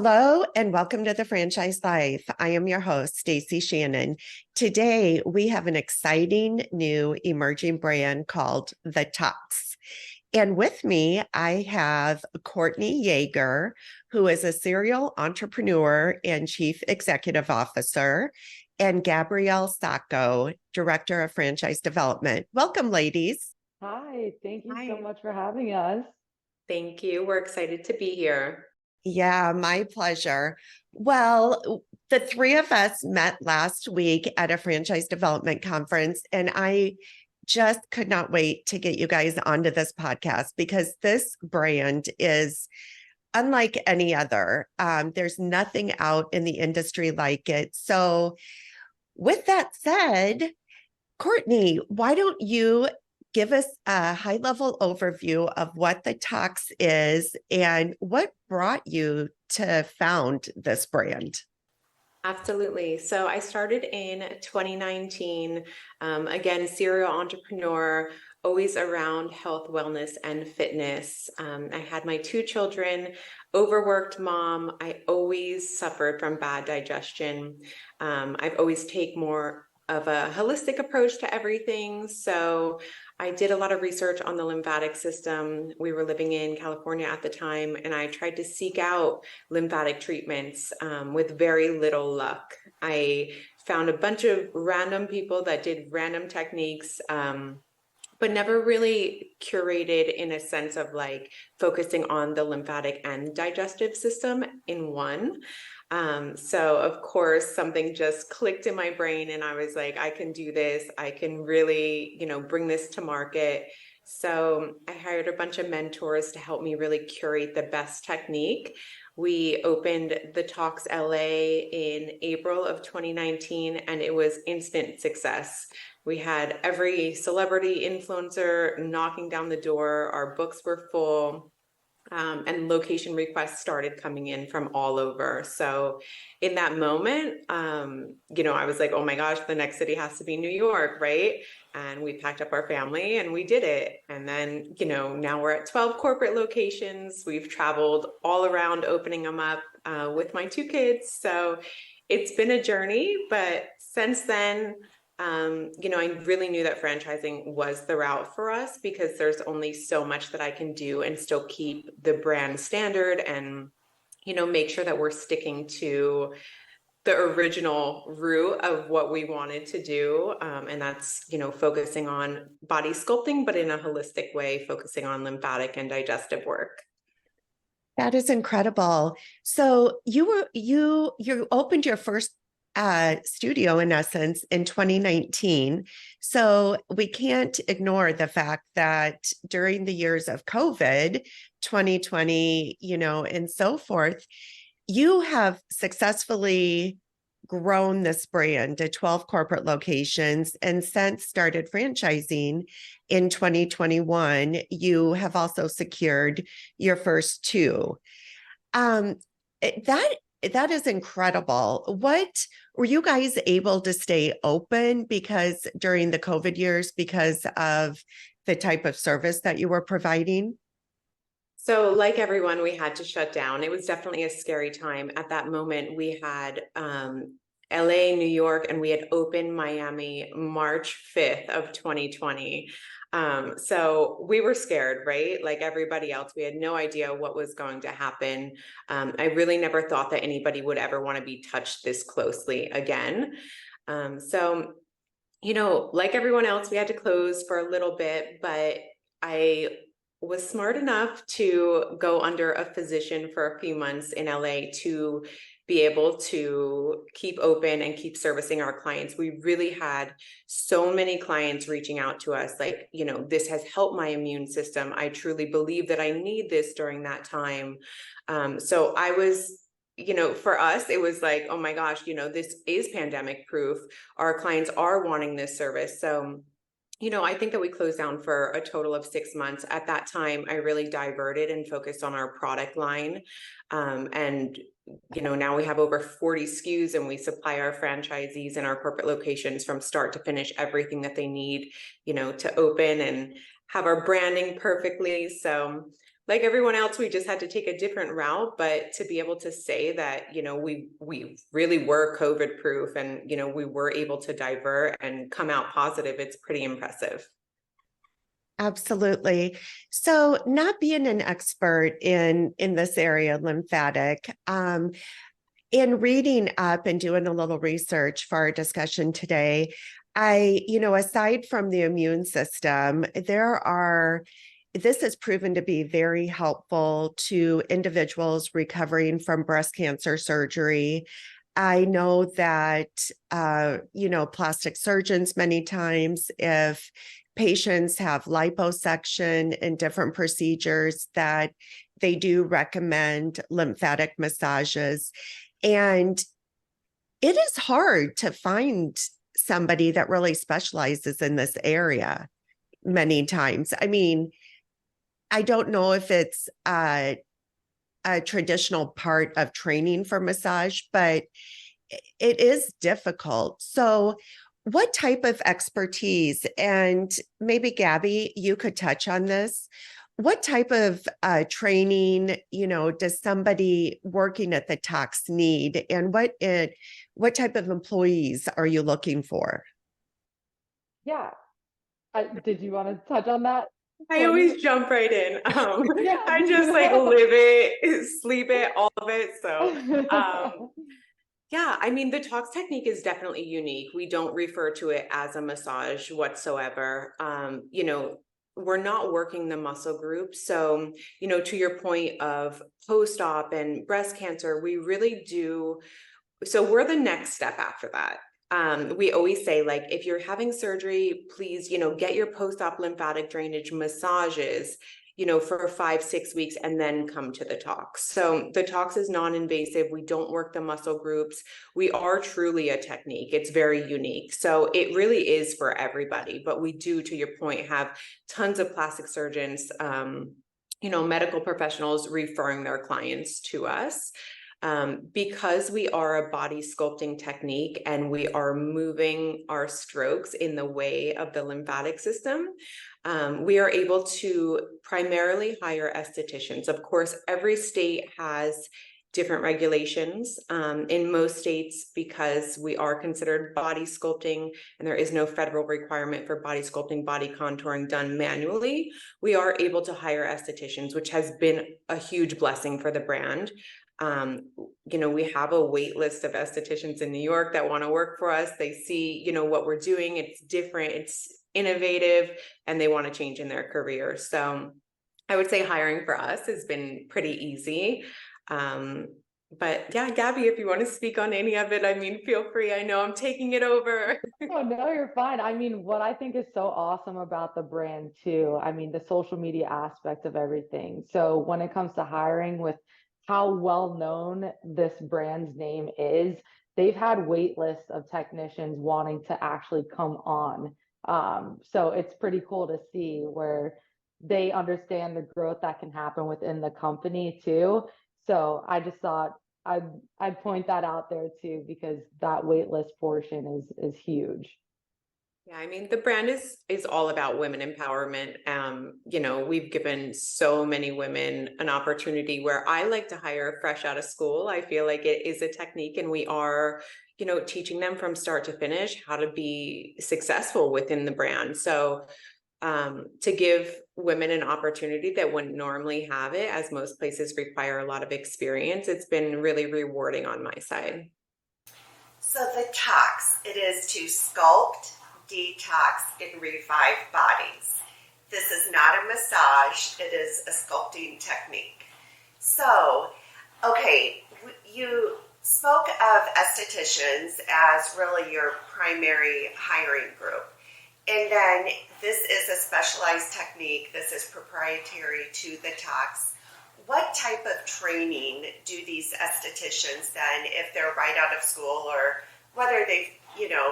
Hello and welcome to the Franchise Life. I am your host, Stacie Shannon. Today, we have an exciting new emerging brand called The Tux. And with me, I have Courtney Yeager, who is a serial entrepreneur and chief executive officer, and Gabrielle Sacco, director of franchise development. Welcome, ladies. Hi, thank you so Hi. much for having us. Thank you. We're excited to be here. Yeah, my pleasure. Well, the three of us met last week at a franchise development conference, and I just could not wait to get you guys onto this podcast because this brand is unlike any other. There's nothing out in the industry like it. So, with that said, Courtney, why don't you give us a high level overview of what the Tux is and what brought you to found this brand? Absolutely. So I started in 2019. Again, serial entrepreneur, always around health, wellness, and fitness. I had my two children, overworked mom. I always suffered from bad digestion. I've always taken more of a holistic approach to everything. So I did a lot of research on the lymphatic system. We were living in California at the time, and I tried to seek out lymphatic treatments with very little luck. I found a bunch of random people that did random techniques, but never really curated in a sense of like focusing on the lymphatic and digestive system in one. So of course, something just clicked in my brain and I was like, I can do this. I can really, bring this to market. So I hired a bunch of mentors to help me really curate the best technique. We opened the Talks LA in April of 2019, and it was instant success. We had every celebrity influencer knocking down the door. Our books were full. And location requests started coming in from all over. So in that moment, I was like, oh my gosh, the next city has to be New York, right? And we packed up our family and we did it. And then, now we're at 12 corporate locations. We've traveled all around opening them up with my two kids. So it's been a journey, but since then, I really knew that franchising was the route for us because there's only so much that I can do and still keep the brand standard and, make sure that we're sticking to the original root of what we wanted to do. And that's, focusing on body sculpting, but in a holistic way, focusing on lymphatic and digestive work. That is incredible. So you opened your first studio in essence in 2019. So we can't ignore the fact that during the years of COVID, 2020, and so forth, you have successfully grown this brand to 12 corporate locations and since started franchising in 2021, you have also secured your first two. That is incredible. What were you guys able to stay open because during the COVID years because of the type of service that you were providing? So like everyone, we had to shut down. It was definitely a scary time. At that moment, we had LA, New York, and we had opened Miami March 5th of 2020. So we were scared, right? Like everybody else, we had no idea what was going to happen. I really never thought that anybody would ever want to be touched this closely again. So, like everyone else, we had to close for a little bit, but I was smart enough to go under a physician for a few months in LA to be able to keep open and keep servicing our clients. We really had so many clients reaching out to us like, this has helped my immune system. I truly believe that I need this during that time. So I was, for us, it was like, oh my gosh, this is pandemic proof. Our clients are wanting this service. So I think that we closed down for a total of 6 months. At that time, I really diverted and focused on our product line. And, now we have over 40 SKUs and we supply our franchisees and our corporate locations from start to finish, everything that they need, to open and have our branding perfectly. So like everyone else, we just had to take a different route. But to be able to say that, we really were COVID proof and, we were able to divert and come out positive, it's pretty impressive. Absolutely. So not being an expert in this area, lymphatic, in reading up and doing a little research for our discussion today, aside from the immune system, this has proven to be very helpful to individuals recovering from breast cancer surgery. I know that, plastic surgeons, many times, if patients have liposuction and different procedures, that they do recommend lymphatic massages. And it is hard to find somebody that really specializes in this area many times. I mean, I don't know if it's a traditional part of training for massage, but it is difficult. So what type of expertise, and maybe Gabby, you could touch on this. What type of training, does somebody working at the Tox need, and what type of employees are you looking for? Yeah. Did you want to touch on that? I always jump right in. Yeah. I just like live it, sleep it, all of it. So, yeah, I mean, the Tox technique is definitely unique. We don't refer to it as a massage whatsoever. We're not working the muscle group. So, to your point of post-op and breast cancer, we really do. So we're the next step after that. We always say, like, if you're having surgery, please, get your post-op lymphatic drainage massages, for 5-6 weeks, and then come to the Tox. So the Tox is non-invasive. We don't work the muscle groups. We are truly a technique. It's very unique. So it really is for everybody. But we do, to your point, have tons of plastic surgeons, medical professionals referring their clients to us. Because we are a body sculpting technique and we are moving our strokes in the way of the lymphatic system, we are able to primarily hire estheticians. Of course, every state has different regulations. In most states, because we are considered body sculpting and there is no federal requirement for body sculpting, body contouring done manually, we are able to hire estheticians, which has been a huge blessing for the brand. We have a wait list of estheticians in New York that want to work for us. They see, what we're doing. It's different, it's innovative, and they want to change in their career. So I would say hiring for us has been pretty easy. But yeah, Gabby, if you want to speak on any of it, I mean, feel free. I know I'm taking it over. Oh, no, you're fine. I mean, what I think is so awesome about the brand too, I mean, the social media aspect of everything. So when it comes to hiring, with how well known this brand's name is, they've had wait lists of technicians wanting to actually come on. So it's pretty cool to see where they understand the growth that can happen within the company too. So I just thought I'd point that out there too, because that wait list portion is huge. Yeah, I mean, the brand is all about women empowerment. We've given so many women an opportunity where I like to hire fresh out of school. I feel like it is a technique, and we are, teaching them from start to finish how to be successful within the brand. So to give women an opportunity that wouldn't normally have it, as most places require a lot of experience, it's been really rewarding on my side. So the Tox, it is to sculpt, detox, and revive bodies. This is not a massage, it is a sculpting technique. So, okay, you spoke of estheticians as really your primary hiring group. And then this is a specialized technique. This is proprietary to the Tox. What type of training do these estheticians then, if they're right out of school or whether they've,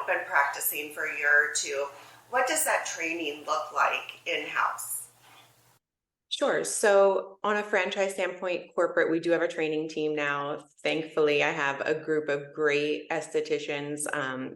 been practicing for a year or two, what does that training look like in-house? Sure. So on a franchise standpoint, corporate, we do have a training team now. Thankfully, I have a group of great estheticians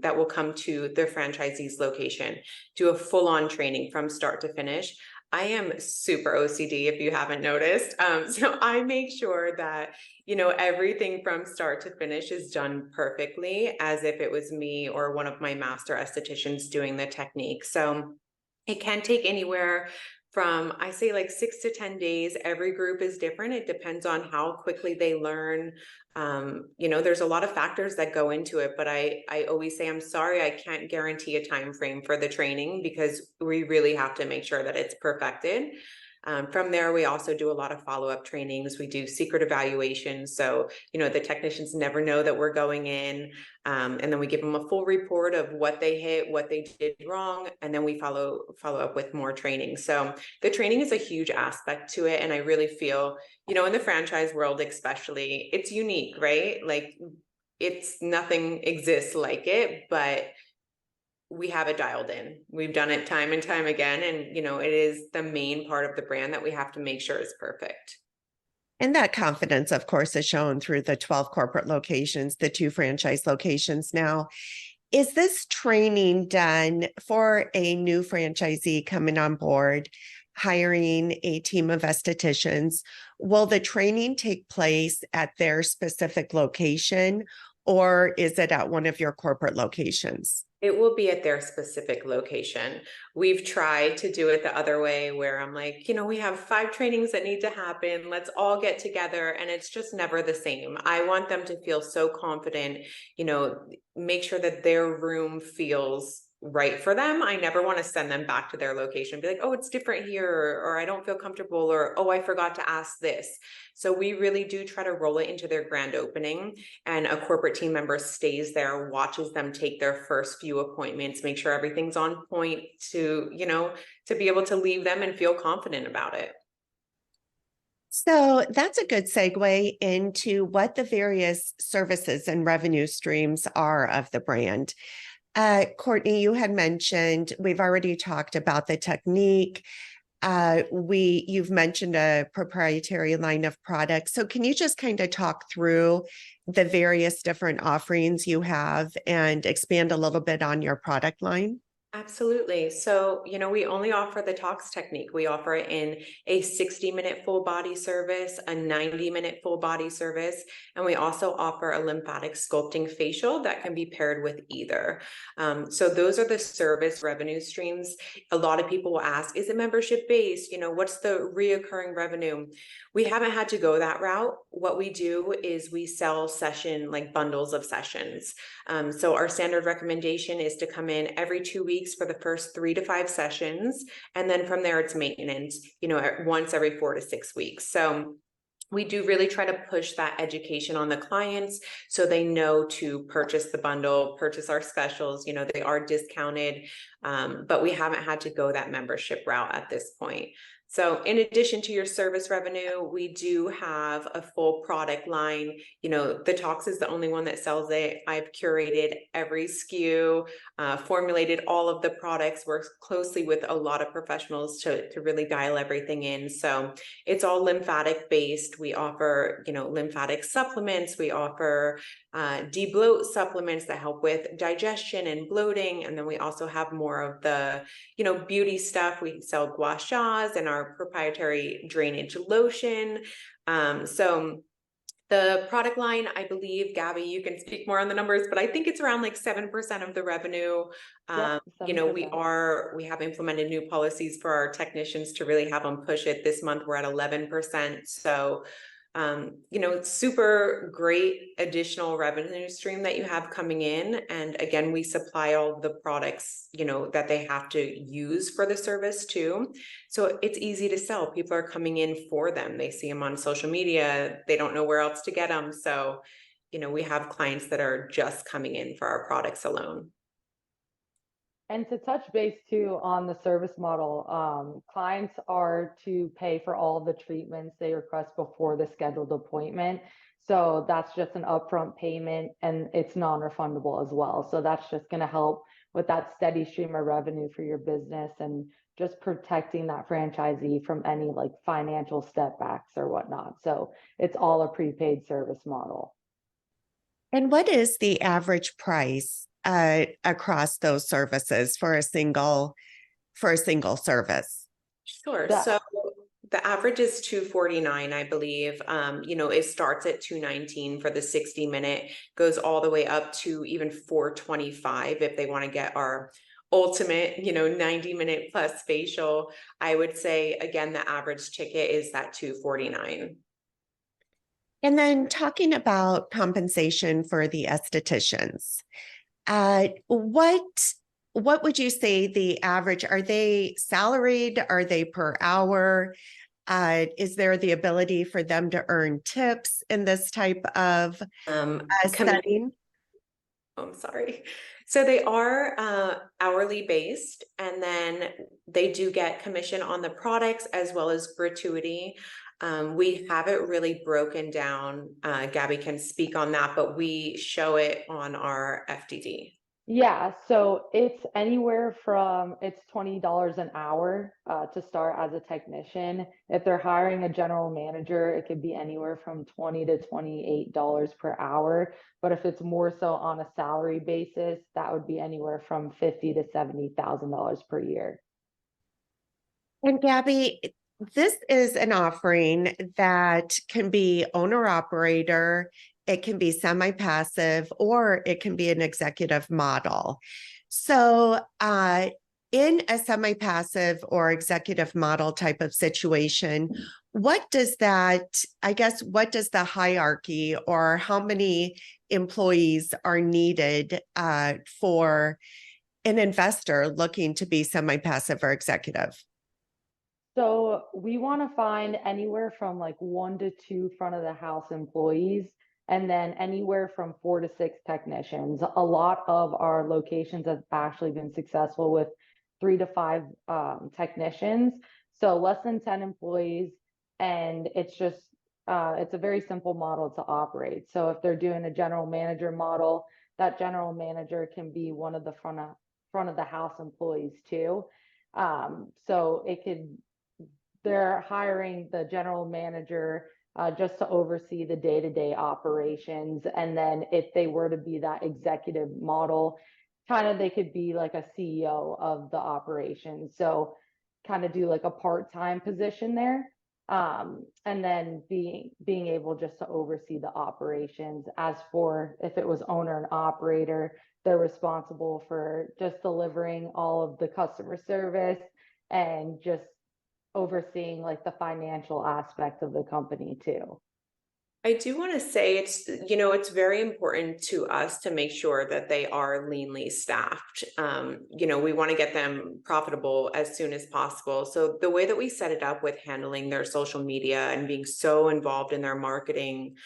that will come to the franchisee's location, do a full-on training from start to finish. I am super OCD if you haven't noticed. So I make sure that, everything from start to finish is done perfectly as if it was me or one of my master estheticians doing the technique. So it can take anywhere from, I say, like 6 to 10 days. Every group is different. It depends on how quickly they learn. There's a lot of factors that go into it, but I always say, I'm sorry, I can't guarantee a time frame for the training because we really have to make sure that it's perfected. From there, we also do a lot of follow-up trainings. We do secret evaluations. So, the technicians never know that we're going in. And then we give them a full report of what they hit, what they did wrong. And then we follow up with more training. So the training is a huge aspect to it. And I really feel, in the franchise world, especially, it's unique, right? Like it's nothing exists like it, but we have it dialed in. We've done it time and time again. And, it is the main part of the brand that we have to make sure is perfect. And that confidence, of course, is shown through the 12 corporate locations, the 2 franchise locations now. Is this training done for a new franchisee coming on board, hiring a team of estheticians? Will the training take place at their specific location, or is it at one of your corporate locations? It will be at their specific location. We've tried to do it the other way where I'm like, we have 5 trainings that need to happen. Let's all get together. And it's just never the same. I want them to feel so confident, make sure that their room feels right for them. I never want to send them back to their location and be like, oh, it's different here, or I don't feel comfortable, or, oh, I forgot to ask this. So we really do try to roll it into their grand opening, and a corporate team member stays there, watches them take their first few appointments, make sure everything's on point to, to be able to leave them and feel confident about it. So that's a good segue into what the various services and revenue streams are of the brand. Courtney, you had mentioned, we've already talked about the technique. You've mentioned a proprietary line of products. So can you just kind of talk through the various different offerings you have and expand a little bit on your product line? Absolutely. So, we only offer the Tox technique. We offer it in a 60-minute full body service, a 90-minute full body service, and we also offer a lymphatic sculpting facial that can be paired with either. So those are the service revenue streams. A lot of people will ask, is it membership based? What's the reoccurring revenue? We haven't had to go that route. What we do is we sell like bundles of sessions. So our standard recommendation is to come in every 2 weeks for the first 3 to 5 sessions. And then from there, it's maintenance, once every 4 to 6 weeks. So we do really try to push that education on the clients so they know to purchase the bundle, purchase our specials, they are discounted, but we haven't had to go that membership route at this point. So in addition to your service revenue, we do have a full product line. The Tox is the only one that sells it. I've curated every SKU, formulated all of the products, worked closely with a lot of professionals to really dial everything in. So it's all lymphatic based. We offer, lymphatic supplements. We offer debloat supplements that help with digestion and bloating. And then we also have more of the, beauty stuff. We sell gua sha and our proprietary drainage lotion. So the product line, I believe, Gabby, you can speak more on the numbers, but I think it's around like 7% of the revenue. Yep, we have implemented new policies for our technicians to really have them push it. This month we're at 11%. So it's super great additional revenue stream that you have coming in. And again, we supply all of the products, that they have to use for the service too. So it's easy to sell. People are coming in for them. They see them on social media. They don't know where else to get them. So, we have clients that are just coming in for our products alone. And to touch base too on the service model, clients are to pay for all the treatments they request before the scheduled appointment. So that's just an upfront payment and it's non-refundable as well. So that's just going to help with that steady stream of revenue for your business and just protecting that franchisee from any like financial stepbacks or whatnot. So it's all a prepaid service model. And what is the average price across those services for a single service? Sure. That So the average is 249, I believe. It starts at 219 for the 60-minute, goes all the way up to even 425 if they want to get our ultimate, 90-minute plus facial. I would say, again, the average ticket is that 249. And then talking about compensation for the estheticians, what would you say the average, are they salaried? Are they per hour? Is there the ability for them to earn tips in this type of Commission. setting? I'm sorry. So they are hourly based, and then they do get commission on the products as well as gratuity. We have it really broken down. Gabby can speak on that, but we show it on our FDD. Yeah, so it's $20 an hour to start as a technician. If they're hiring a general manager, it could be anywhere from $20 to $28 per hour. But if it's more so on a salary basis, that would be anywhere from $50,000 to $70,000 per year. And Gabby, this is an offering that can be owner operator, it can be semi-passive, or it can be an executive model. So in a semi-passive or executive model type of situation, what does the hierarchy, or how many employees are needed for an investor looking to be semi-passive or executive? So we want to find anywhere from like 1 to 2 front of the house employees, and then anywhere from 4 to 6 technicians. A lot of our locations have actually been successful with 3 to 5 technicians. So less than 10 employees, and it's a very simple model to operate. So if they're doing a general manager model, that general manager can be one of the front of the house employees too. So they're hiring the general manager just to oversee the day-to-day operations. And then if they were to be that executive model, they could be like a CEO of the operation. So kind of do like a part-time position there. And then being able just to oversee the operations. As for if it was owner and operator, they're responsible for just delivering all of the customer service and just overseeing like the financial aspect of the company too. I do want to say it's very important to us to make sure that they are leanly staffed. We want to get them profitable as soon as possible. So the way that we set it up with handling their social media and being so involved in their marketing,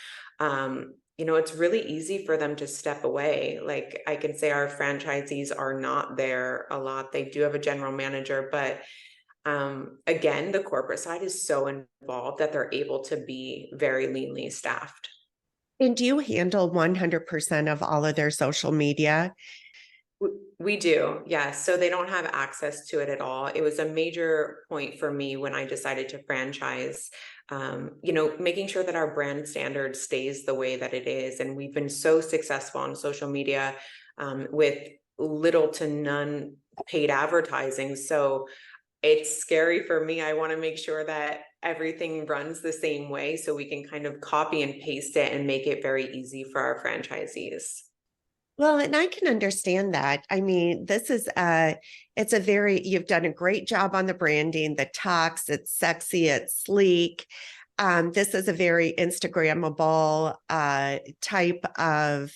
it's really easy for them to step away. Like I can say our franchisees are not there a lot. They do have a general manager, but again, the corporate side is so involved that they're able to be very leanly staffed. And do you handle 100% of all of their social media? We do, yes. So they don't have access to it at all. It was a major point for me when I decided to franchise, making sure that our brand standard stays the way that it is. And we've been so successful on social media with little to none paid advertising. So it's scary for me. I want to make sure that everything runs the same way so we can kind of copy and paste it and make it very easy for our franchisees. Well, and I can understand that. I mean, you've done a great job on the branding, the talks, it's sexy, it's sleek. This is a very Instagrammable type of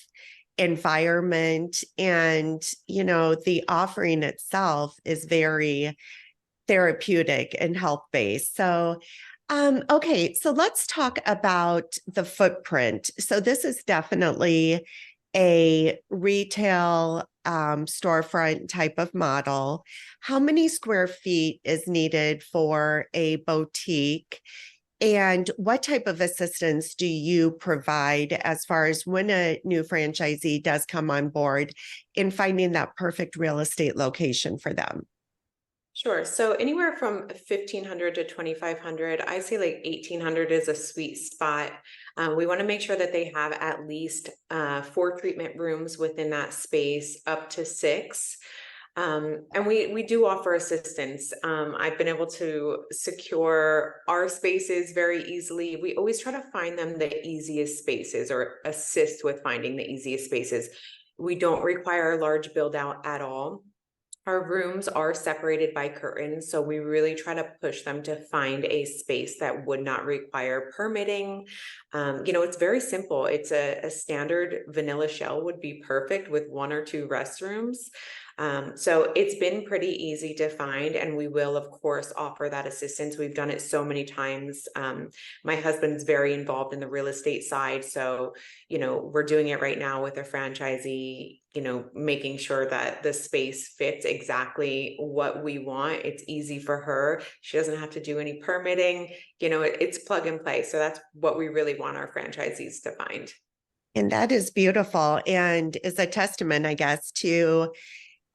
environment. And, the offering itself is very therapeutic and health-based. So, okay, so let's talk about the footprint. So this is definitely a retail storefront type of model. How many square feet is needed for a boutique? And what type of assistance do you provide as far as when a new franchisee does come on board in finding that perfect real estate location for them? Sure. So anywhere from 1,500 to 2,500, I say like 1,800 is a sweet spot. We want to make sure that they have at least 4 treatment rooms within that space, up to 6. And we do offer assistance. I've been able to secure our spaces very easily. We always try to find them the easiest spaces or assist with finding the easiest spaces. We don't require a large build out at all. Our rooms are separated by curtains, so we really try to push them to find a space that would not require permitting. It's very simple. It's a standard vanilla shell would be perfect with 1 or 2 restrooms. So it's been pretty easy to find, and we will, of course, offer that assistance. We've done it so many times. My husband's very involved in the real estate side, so we're doing it right now with a franchisee, making sure that the space fits exactly what we want. It's easy for her. She doesn't have to do any permitting. It's plug and play. So that's what we really want our franchisees to find. And that is beautiful and is a testament, I guess, to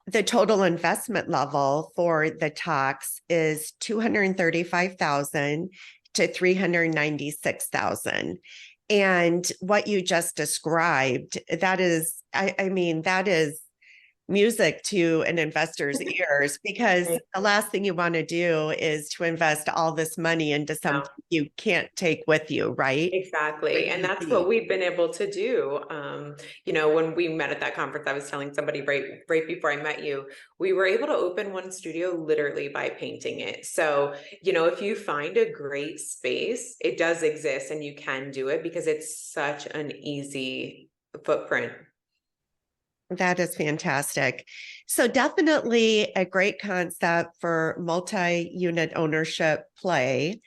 the total investment level for the talks is $235,000 to $396,000. And what you just described, that is, I mean, that is music to an investor's ears, because the last thing you want to do is to invest all this money into something you can't take with you, right? Exactly. And that's what we've been able to do. When we met at that conference, I was telling somebody right before I met you, we were able to open one studio literally by painting it. So, if you find a great space, it does exist and you can do it because it's such an easy footprint. That is fantastic. So definitely a great concept for multi-unit ownership play.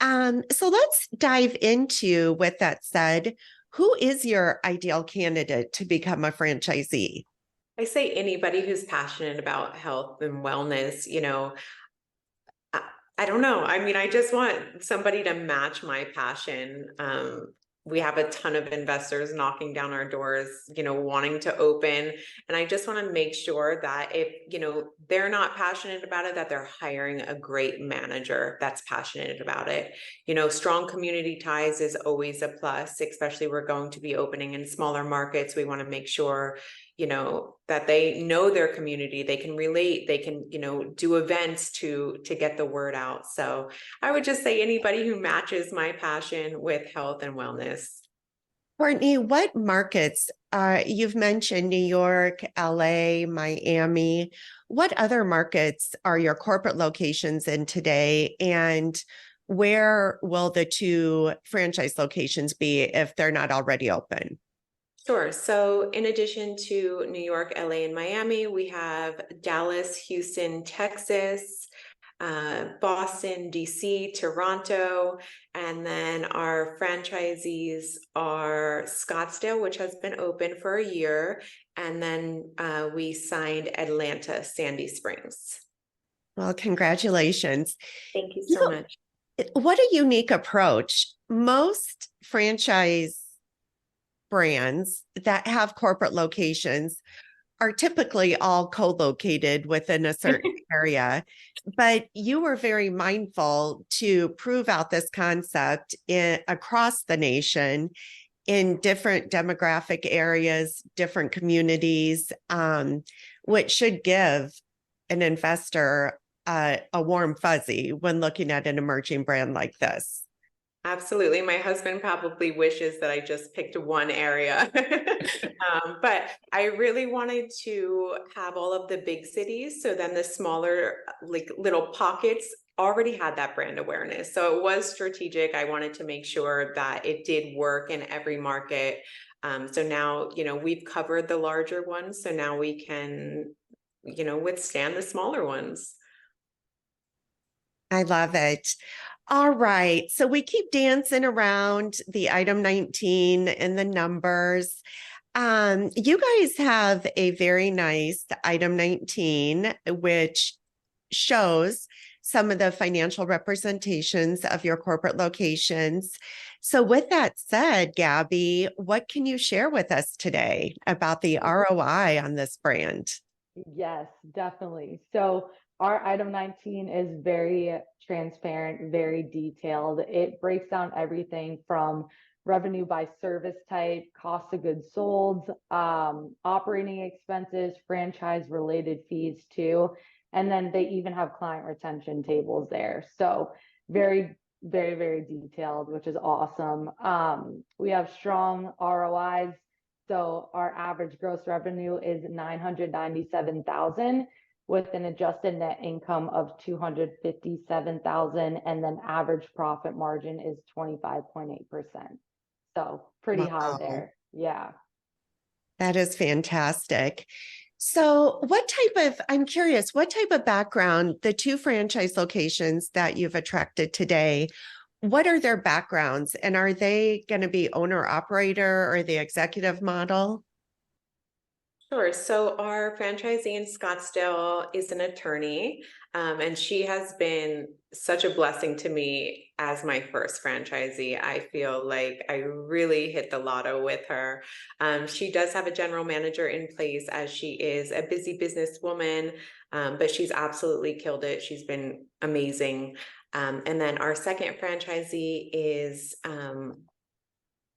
So let's dive into, with that said, who is your ideal candidate to become a franchisee? I say anybody who's passionate about health and wellness, I don't know. I mean, I just want somebody to match my passion. We have a ton of investors knocking down our doors, wanting to open. And I just want to make sure that if, they're not passionate about it, that they're hiring a great manager that's passionate about it. Strong community ties is always a plus, especially we're going to be opening in smaller markets. We want to make sure, that they know their community, they can relate, they can, do events to get the word out. So I would just say anybody who matches my passion with health and wellness. Courtney, what markets, you've mentioned New York, LA, Miami, what other markets are your corporate locations in today? And where will the 2 franchise locations be if they're not already open? Sure. So in addition to New York, LA, and Miami, we have Dallas, Houston, Texas, Boston, DC, Toronto, and then our franchisees are Scottsdale, which has been open for a year, and then we signed Atlanta, Sandy Springs. Well, congratulations. Thank you so much. What a unique approach. Most franchise brands that have corporate locations are typically all co-located within a certain area, but you were very mindful to prove out this concept across the nation in different demographic areas, different communities, which should give an investor a warm fuzzy when looking at an emerging brand like this. Absolutely. My husband probably wishes that I just picked one area. But I really wanted to have all of the big cities. So then the smaller, like little pockets already had that brand awareness. So it was strategic. I wanted to make sure that it did work in every market. So now, we've covered the larger ones. So now we can, withstand the smaller ones. I love it. All right. So we keep dancing around the item 19 and the numbers. You guys have a very nice item 19, which shows some of the financial representations of your corporate locations. So with that said, Gabby, what can you share with us today about the ROI on this brand? Yes, definitely. So our item 19 is very transparent, very detailed. It breaks down everything from revenue by service type, cost of goods sold, operating expenses, franchise related fees too. And then they even have client retention tables there. So very, very, very detailed, which is awesome. We have strong ROIs. So our average gross revenue is 997,000 with an adjusted net income of 257,000, and then average profit margin is 25.8%. So pretty high Wow. there. Yeah. That is fantastic. So I'm curious, what type of background, the two franchise locations that you've attracted today, what are their backgrounds? And are they going to be owner operator or the executive model? Sure. So our franchisee in Scottsdale is an attorney, and she has been such a blessing to me as my first franchisee. I feel like I really hit the lotto with her. She does have a general manager in place as she is a busy businesswoman, but she's absolutely killed it. She's been amazing. And then our second franchisee is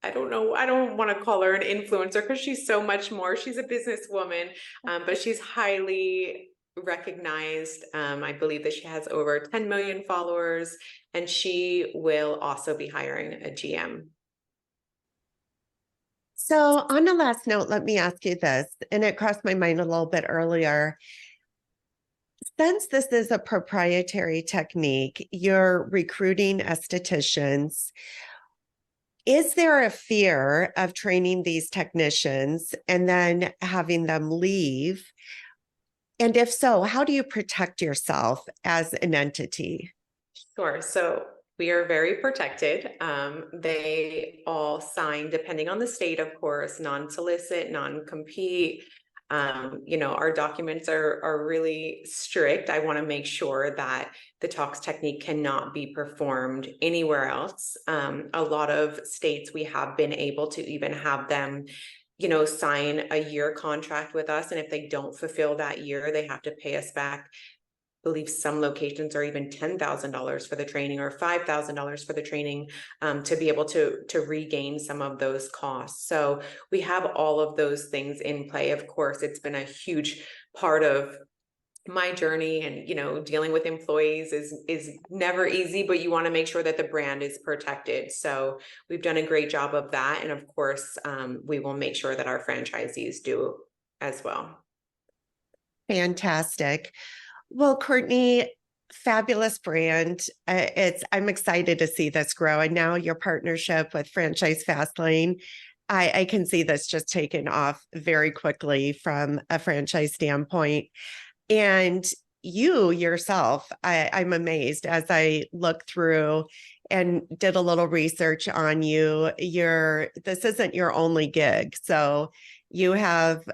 I don't know, I don't want to call her an influencer because she's so much more. She's a businesswoman, but she's highly recognized. I believe that she has over 10 million followers, and she will also be hiring a GM. So on the last note, let me ask you this, and it crossed my mind a little bit earlier. Since this is a proprietary technique, you're recruiting estheticians. Is there a fear of training these technicians and then having them leave? And if so, how do you protect yourself as an entity? Sure. So we are very protected. They all sign, depending on the state, of course, non-solicit, non-compete. Our documents are really strict. I want to make sure that the tox technique cannot be performed anywhere else. A lot of states, we have been able to even have them, sign a year contract with us. And if they don't fulfill that year, they have to pay us back. I believe some locations are even $10,000 for the training or $5,000 for the training, to be able to regain some of those costs. So we have all of those things in play. Of course, it's been a huge part of my journey, and dealing with employees is never easy, but you want to make sure that the brand is protected. So we've done a great job of that, and of course, we will make sure that our franchisees do as well. Fantastic. Well, Courtney, fabulous brand. I'm excited to see this grow. And now your partnership with Franchise Fastlane, I can see this just taking off very quickly from a franchise standpoint. And you yourself, I'm amazed as I look through and did a little research on you. This isn't your only gig. So you have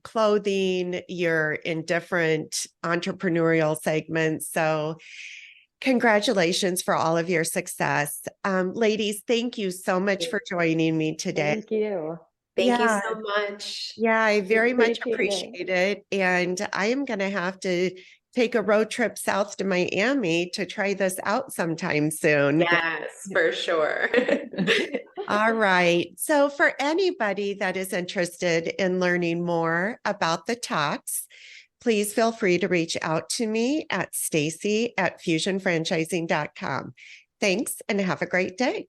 clothing, you're in different entrepreneurial segments. So congratulations for all of your success. Ladies, thank you so much for joining me today. Thank you. Thank you so much. Yeah, I very much Appreciate appreciate it. And I am going to have to take a road trip south to Miami to try this out sometime soon. Yes, for sure. All right. So for anybody that is interested in learning more about the tox, please feel free to reach out to me at Stacie@fusionfranchising.com. Thanks and have a great day.